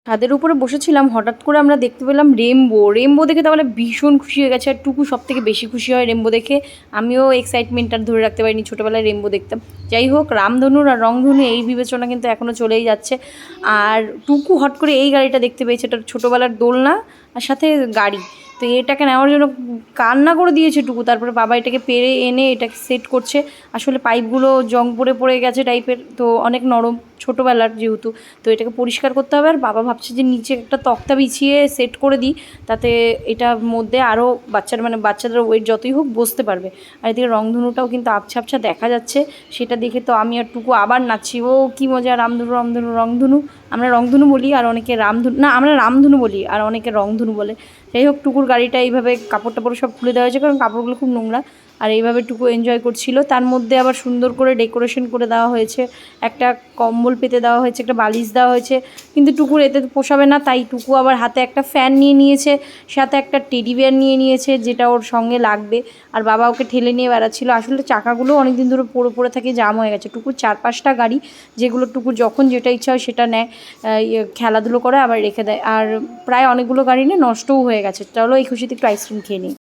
ছাদের উপরে বসেছিলাম, হঠাৎ করে আমরা দেখতে পেলাম রেমবো দেখে তো আমরা ভীষণ খুশি হয়ে গেছে। আর টুকু সব থেকে বেশি খুশি হয় রেমবো দেখে। আমিও এক্সাইটমেন্ট আর ধরে রাখতে পারিনি, ছোটোবেলায় রেমবো দেখতাম। যাই হোক, রামধনুর আর রংধনু এই বিবেচনা কিন্তু এখনও চলেই যাচ্ছে। আর টুকু হট করে এই গাড়িটা দেখতে পেয়েছে, এটা ছোটোবেলার দোলনা আর সাথে গাড়ি। তো এটাকে নেওয়ার জন্য কান্না করে দিয়েছে টুকু। তারপরে বাবা এটাকে পেরে এনে এটাকে সেট করছে। আসলে পাইপগুলো জং পড়ে পড়ে গেছে টাইপের, তো অনেক নরম, ছোটোবেলার যেহেতু, তো এটাকে পরিষ্কার করতে হবে। আর বাবা ভাবছে যে নিচে একটা তক্তা বিছিয়ে সেট করে দিই, তাতে এটার মধ্যে আরও বাচ্চাদের ওয়েট যতই হোক বসতে পারবে। আর এদিকে রংধনুটাও কিন্তু আবছা আবছা দেখা যাচ্ছে, সেটা দেখে তো আমি আর টুকু আবার নাচছি। ও কী মজা! রামধনু রামধনু রংধনু, আমরা রংধনু বলি আর অনেকে রামধনু, না আমরা রামধনু বলি আর অনেকে রংধনু বলে। যাই হোক, টুকুর গাড়িটা এইভাবে কাপড় টাপড় সব খুলে দেওয়া হয়েছে, কারণ কাপড়গুলো খুব নোংরা। আর এইভাবে টুকু এনজয় করছিল। তার মধ্যে আবার সুন্দর করে ডেকোরেশন করে দেওয়া হয়েছে, একটা কম্বল পেতে দেওয়া হয়েছে, একটা বালিশ দেওয়া হয়েছে। কিন্তু টুকুর এতে পোষাবে না, তাই টুকু আবার হাতে একটা ফ্যান নিয়ে নিয়েছে, সাথে একটা টেডি বিয়ার নিয়ে নিয়েছে, যেটা ওর সঙ্গে লাগবে। আর বাবা ওকে ঠেলে নিয়ে বেড়াচ্ছিল। আসলে চাকাগুলো অনেক দিন ধরে পড়ে থাকে, জাম হয়ে গেছে। টুকুর 4-5টা গাড়ি, যেগুলো টুকুর যখন যেটা ইচ্ছা হয় সেটা নেয়, খেলাধুলো করে আবার রেখে দেয়। আর প্রায় অনেকগুলো গাড়ি নিয়ে নষ্টও হয়ে গেছে। চলো এই খুশিতে একটু আইসক্রিম খেয়ে নিই।